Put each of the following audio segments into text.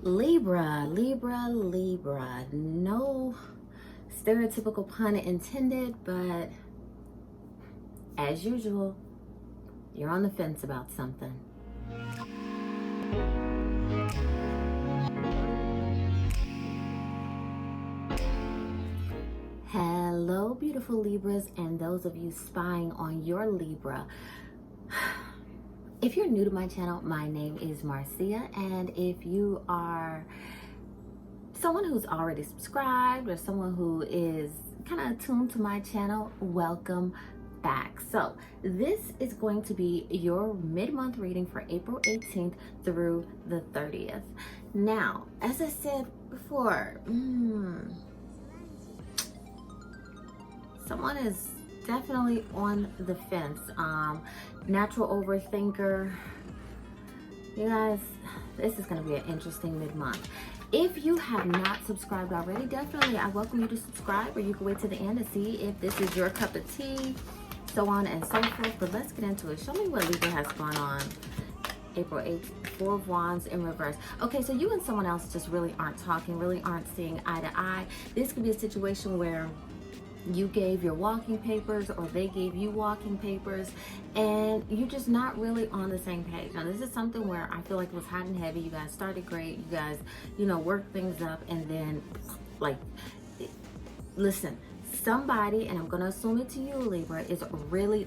Libra, Libra, Libra. No stereotypical pun intended, but as usual, you're on the fence about something. Hello, beautiful Libras, and those of you spying on your Libra. If you're new to my channel, my name is Marcia, and if you are someone who's already subscribed or someone who is kind of attuned to my channel, welcome back. So this is going to be your mid-month reading for April 18th through the 30th. Now, as I said before, someone is definitely on the fence. Natural overthinker. You guys, this is going to be an interesting mid-month. If you have not subscribed already, definitely I welcome you to subscribe, or you can wait to the end to see if this is your cup of tea, so on and so forth. But let's get into it. Show me what Libra has going on April 8th. Four of Wands in reverse. Okay, so you and someone else just really aren't talking, really aren't seeing eye to eye. This could be a situation where you gave your walking papers or they gave you walking papers and you're just not really on the same page. Now, this is something where I feel like it was hot and heavy. You guys started great. You guys, worked things up, and then, listen, somebody, and I'm going to assume it's you, Libra, is really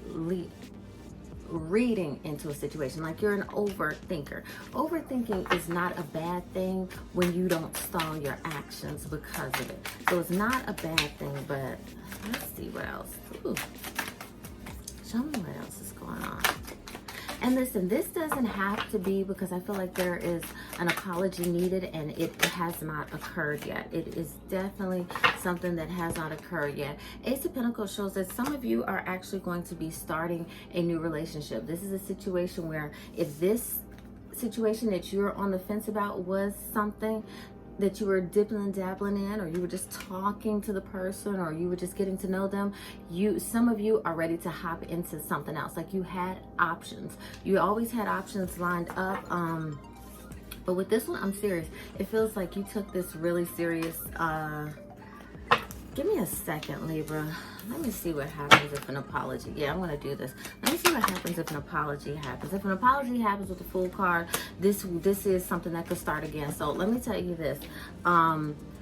reading into a situation. Like, you're an overthinker. Overthinking is not a bad thing when you don't stall your actions because of it. So it's not a bad thing, but let's see what else. Ooh. Show me what else is going on. And listen, this doesn't have to be, because I feel like there is an apology needed and it has not occurred yet. It is definitely something that has not occurred yet. Ace of Pentacles shows that some of you are actually going to be starting a new relationship. This is a situation where if this situation that you're on the fence about was something that you were dipping and dabbling in, or you were just talking to the person, or you were just getting to know them, some of you are ready to hop into something else. Like, you had options. You always had options lined up. But with this one, I'm serious. It feels like you took this really serious. Give me a second, Libra. Let me see what happens if an apology. Yeah, I'm going to do this. Let me see what happens if an apology happens. If an apology happens with the Fool card, this is something that could start again. So let me tell you this.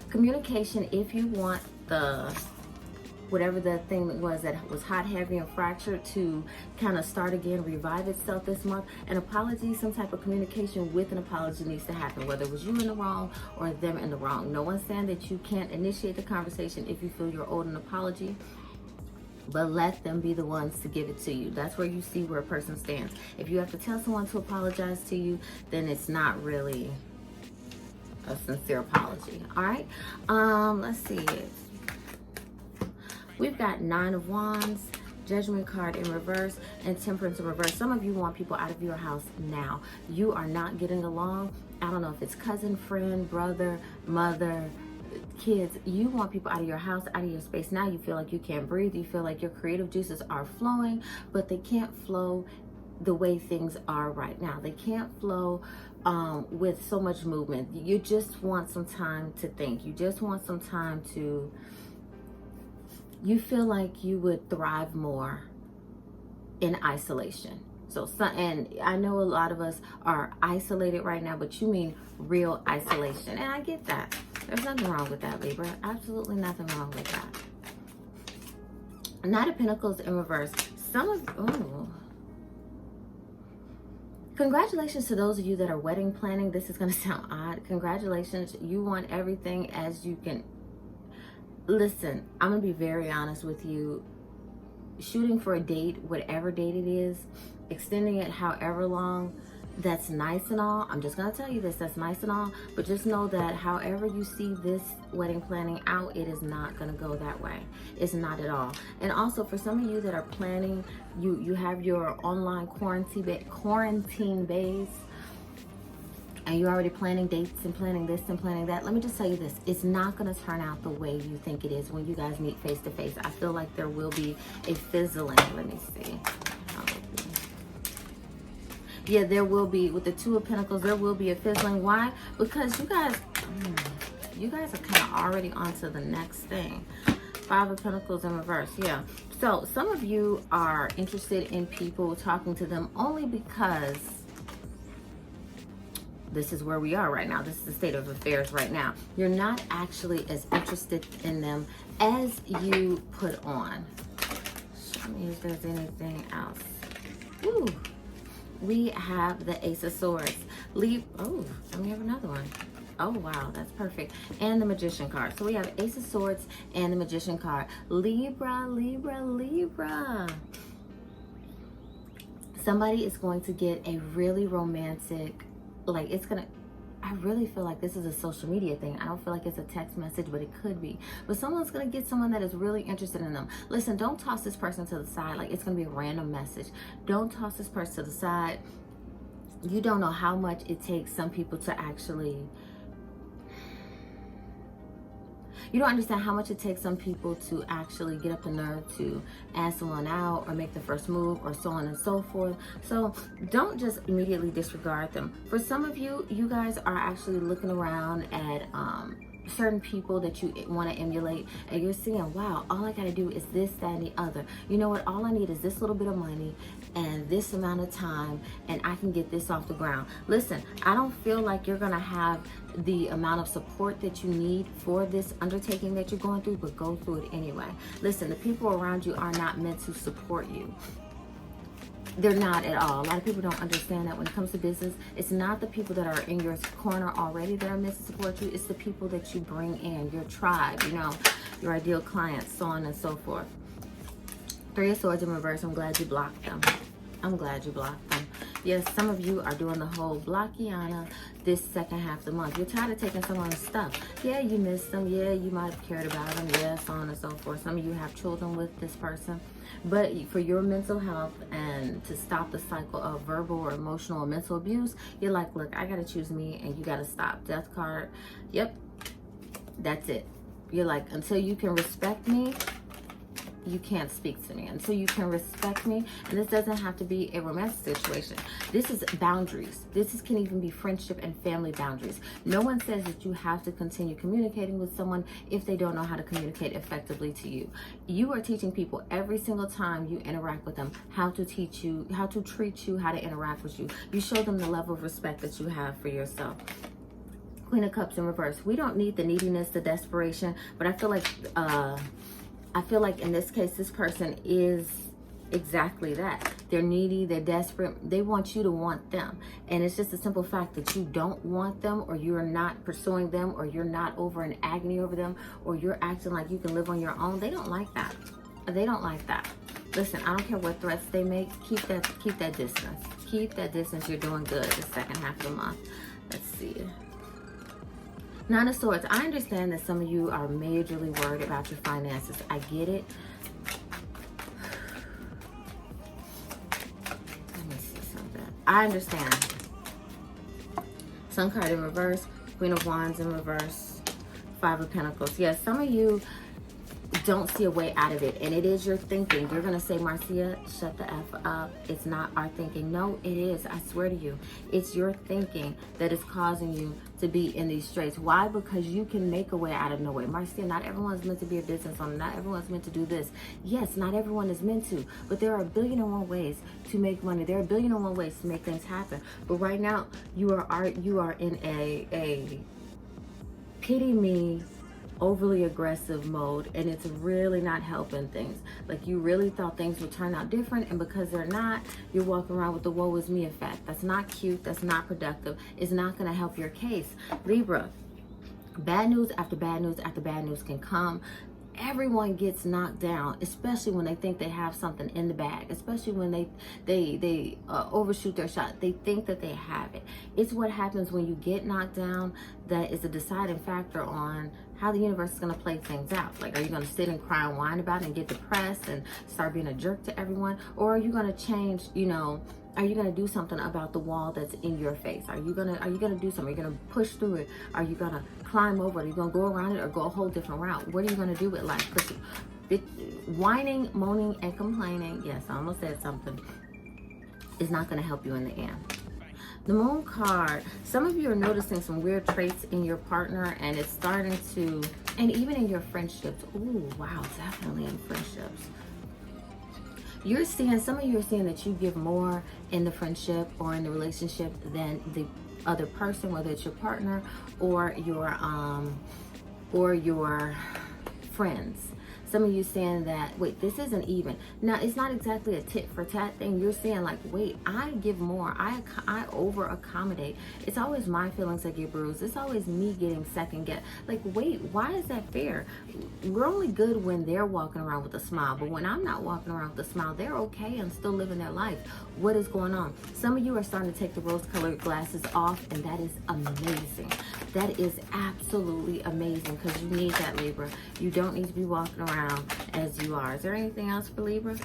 Communication, if you want whatever the thing was that was hot, heavy, and fractured to kind of start again, revive itself this month, an apology, some type of communication with an apology needs to happen, whether it was you in the wrong or them in the wrong. No one's saying that you can't initiate the conversation if you feel you're owed an apology, but let them be the ones to give it to you. That's where you see where a person stands. If you have to tell someone to apologize to you, then it's not really a sincere apology. All right, let's see. We've got Nine of Wands, Judgment card in reverse, and Temperance in reverse. Some of you want people out of your house now. You are not getting along. I don't know if it's cousin, friend, brother, mother, kids. You want people out of your house, out of your space now. You feel like you can't breathe. You feel like your creative juices are flowing, but they can't flow the way things are right now. They can't flow with so much movement. You just want some time to think. You just want some time to... You feel like you would thrive more in isolation. And I know a lot of us are isolated right now, but you mean real isolation. And I get that. There's nothing wrong with that, Libra. Absolutely nothing wrong with that. Knight of Pentacles in reverse. Congratulations to those of you that are wedding planning. This is going to sound odd. Congratulations. You want everything as you can. Listen, I'm going to be very honest with you. Shooting for a date, whatever date it is, extending it however long, that's nice and all. I'm just going to tell you this, that's nice and all. But just know that however you see this wedding planning out, it is not going to go that way. It's not at all. And also, for some of you that are planning, you have your online quarantine base, and you're already planning dates and planning this and planning that. Let me just tell you this, it's not going to turn out the way you think it is when you guys meet face to face. I feel like there will be a fizzling. Let me see. Yeah, there will be, with the Two of Pentacles, there will be a fizzling. Why? Because you guys are kind of already on to the next thing. Five of Pentacles in reverse, yeah. So some of you are interested in people, talking to them only because this is where we are right now. This is the state of affairs right now. You're not actually as interested in them as you put on. Show me if there's anything else. Ooh. We have the Ace of Swords. Oh, and we have another one. Oh, wow, that's perfect. And the Magician card. So we have Ace of Swords and the Magician card. Libra, Libra, Libra. Somebody is going to get a really romantic, like I really feel like this is a social media thing. I don't feel like it's a text message, but it could be. But someone's going to get someone that is really interested in them. Listen, don't toss this person to the side like it's going to be a random message. Don't toss this person to the side. You don't know how much it takes some people to actually... You don't understand how much it takes some people to actually get up the nerve to ask someone out or make the first move or so on and so forth. So don't just immediately disregard them. For some of you, you guys are actually looking around at certain people that you want to emulate, and you're seeing, wow, all I got to do is this, that, and the other. You know what? All I need is this little bit of money and this amount of time, and I can get this off the ground. Listen, I don't feel like you're going to have the amount of support that you need for this undertaking that you're going through, but go through it anyway. Listen, the people around you are not meant to support you. They're not at all. A lot of people don't understand that when it comes to business, it's not the people that are in your corner already that are meant to support you. It's the people that you bring in, your tribe, you know, your ideal clients, so on and so forth. Three of Swords in reverse. I'm glad you blocked them. I'm glad you blocked them. Yes, some of you are doing the whole blockiana this second half of the month. You're tired of taking someone's stuff. Yeah, you missed them. Yeah, you might have cared about them. Yeah, so on and so forth. Some of you have children with this person. But for your mental health and to stop the cycle of verbal or emotional or mental abuse, you're like, look, I got to choose me and you got to stop. Death card. Yep. That's it. You're like, until you can respect me, you can't speak to me. Until you can respect me, and this doesn't have to be a romantic situation. This is boundaries. Can even be friendship and family boundaries. No one says that you have to continue communicating with someone if they don't know how to communicate effectively to you. You are teaching people every single time you interact with them how to teach you, how to treat you, how to interact with you. You show them the level of respect that you have for yourself. Queen of Cups in reverse. We don't need the neediness, the desperation, but I feel like in this case, this person is exactly that. They're needy, they're desperate, they want you to want them. And it's just a simple fact that you don't want them, or you're not pursuing them, or you're not over in agony over them, or you're acting like you can live on your own. They don't like that. They don't like that. Listen, I don't care what threats they make, keep that distance. Keep that distance. You're doing good the second half of the month. Let's see. Nine of Swords. I understand that some of you are majorly worried about your finances. I get it. Let me see something. I understand. Sun card in reverse. Queen of Wands in reverse. Five of Pentacles. Yes, some of you don't see a way out of it, and it is your thinking. You're gonna say, Marcia, shut the F up. It's not our thinking. No, it is. I swear to you, it's your thinking that is causing you to be in these straits. Why? Because you can make a way out of no way. Marcia, not everyone's meant to be a business owner. Not everyone's meant to do this. Yes, not everyone is meant to, but there are a billion and one ways to make money. There are a billion and one ways to make things happen. But right now, you are in a pity me, overly aggressive mode, and it's really not helping things. Like, you really thought things would turn out different, and because they're not, you're walking around with the woe is me effect. That's not cute. That's not productive. It's not going to help your case. Libra, bad news after bad news after bad news can come. Everyone gets knocked down, especially when they think they have something in the bag, especially when they overshoot their shot. They think that they have it. It's what happens when you get knocked down that is a deciding factor on how the universe is going to play things out. Like, are you going to sit and cry and whine about it and get depressed and start being a jerk to everyone? Or are you going to change, you know, are you going to do something about the wall that's in your face? Are you going to do something? Are you going to push through it? Are you going to climb over it? Are you going to go around it or go a whole different route? What are you going to do with life? Whining, moaning, and complaining, yes, I almost said something, is not going to help you in the end. The Moon card. Some of you are noticing some weird traits in your partner, and it's starting to, and even in your friendships. Ooh, wow, definitely in friendships. You're seeing, some of you are seeing that you give more in the friendship or in the relationship than the other person, whether it's your partner or your friends. Some of you saying that, wait, this isn't even. Now, it's not exactly a tit for tat thing. You're saying like, wait, I give more. I over accommodate. It's always my feelings that get bruised. It's always me getting second guessed. Like, wait, why is that fair? We're only good when they're walking around with a smile. But when I'm not walking around with a smile, they're okay and still living their life. What is going on? Some of you are starting to take the rose-colored glasses off, and that is amazing. That is absolutely amazing, because you need that, Libra. You don't need to be walking around as you are. Is there anything else for Libra?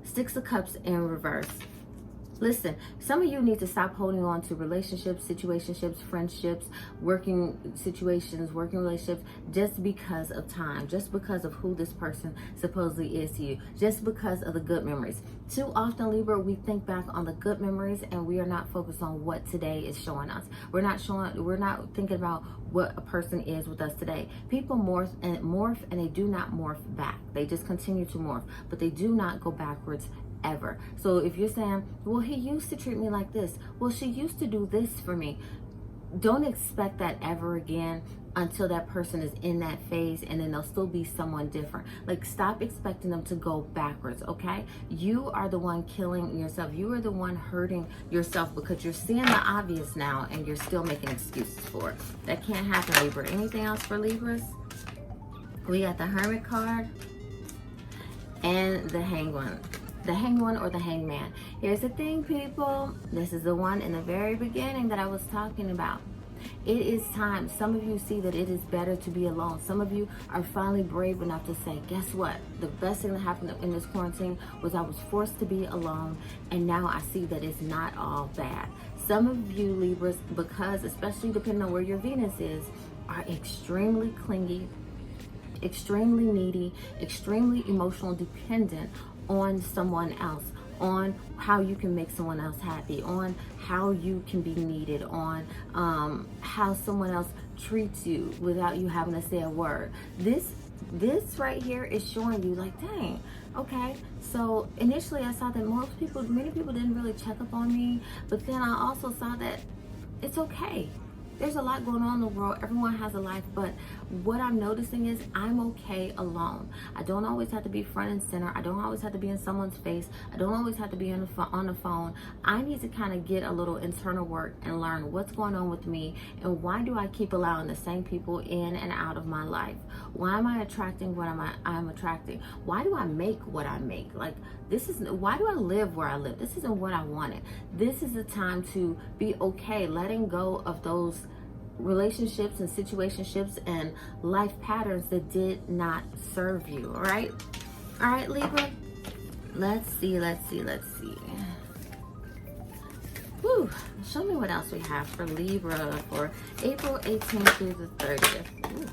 Six of Cups in reverse. Listen, some of you need to stop holding on to relationships, situationships, friendships, working situations, working relationships, just because of time, just because of who this person supposedly is to you, just because of the good memories. Too often, Libra, we think back on the good memories and we are not focused on what today is showing us. We're not thinking about what a person is with us today. People morph and they do not morph back. They just continue to morph, but they do not go backwards ever. So if you're saying, well, he used to treat me like this, well, she used to do this for me, don't expect that ever again until that person is in that phase, and then they'll still be someone different. Like, stop expecting them to go backwards, okay? You are the one killing yourself. You are the one hurting yourself because you're seeing the obvious now and you're still making excuses for it. That can't happen, Libra. Anything else for Libras? We got the Hermit card and the Hanged One. The Hanged One or the Hanged Man. Here's the thing, people. This is the one in the very beginning that I was talking about. It is time. Some of you see that it is better to be alone. Some of you are finally brave enough to say, guess what? The best thing that happened in this quarantine was I was forced to be alone, and now I see that it's not all bad. Some of you Libras, because especially depending on where your Venus is, are extremely clingy, extremely needy, extremely emotional dependent on someone else, on how you can make someone else happy, on how you can be needed, on how someone else treats you without you having to say a word. This right here is showing you like, dang, okay. So initially I saw that many people didn't really check up on me, but then I also saw that it's okay. There's a lot going on in the world. Everyone has a life, but what I'm noticing is I'm okay alone. I don't always have to be front and center. I don't always have to be in someone's face. I don't always have to be on the phone. I need to kind of get a little internal work and learn what's going on with me, and why do I keep allowing the same people in and out of my life? Why am I attracting what I'm attracting? Why do I make what I make? Like, why do I live where I live? This isn't what I wanted. This is the time to be okay, letting go of those relationships and situationships and life patterns that did not serve you. All right, Libra. Let's see. Whew. Show me what else we have for Libra for April 18th through the 30th. Ooh.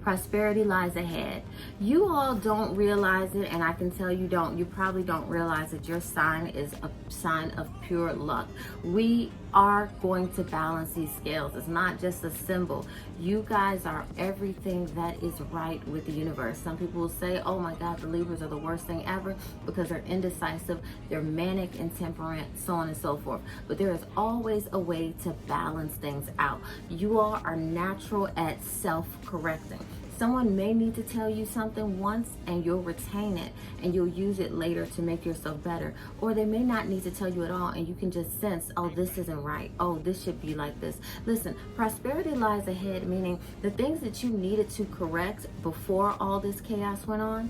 Prosperity lies ahead. You all don't realize it, and I can tell you don't. You probably don't realize that your sign is a sign of pure luck. We are going to balance these scales. It's not just a symbol. You guys are everything that is right with the universe. Some people will say, oh my God, the Libras are the worst thing ever because they're indecisive, they're manic, intemperate, so on and so forth. But there is always a way to balance things out. You all are natural at self-correcting. Someone may need to tell you something once and you'll retain it and you'll use it later to make yourself better. Or they may not need to tell you at all and you can just sense, oh, this isn't right. Oh, this should be like this. Listen, prosperity lies ahead, meaning the things that you needed to correct before all this chaos went on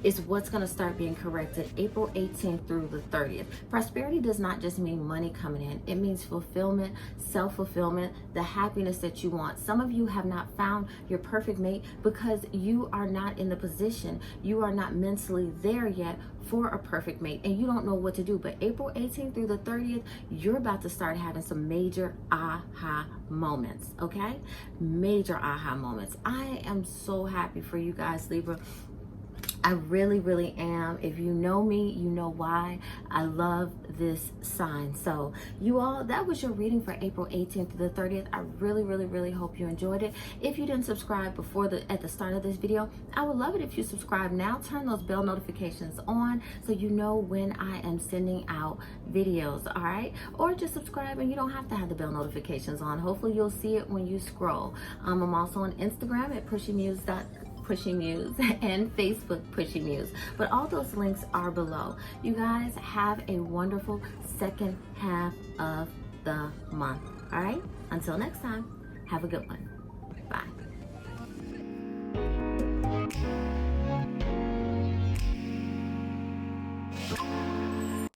is what's going to start being corrected April 18th through the 30th. Prosperity does not just mean money coming in. It means fulfillment, self-fulfillment, the happiness that you want. Some of you have not found your perfect mate because you are not in the position. You are not mentally there yet for a perfect mate and you don't know what to do. But April 18th through the 30th, you're about to start having some major aha moments, okay? Major aha moments. I am so happy for you guys, Libra. I really, really am. If you know me, you know why I love this sign. So you all, that was your reading for April 18th to the 30th. I really, really, really hope you enjoyed it. If you didn't subscribe at the start of this video, I would love it if you subscribe now. Turn those bell notifications on so you know when I am sending out videos, all right? Or just subscribe and you don't have to have the bell notifications on. Hopefully you'll see it when you scroll. I'm also on Instagram at PushyMuse and Facebook PushyMuse, but all those links are below. You guys have a wonderful second half of the month. All right, until next time, have a good one. Bye.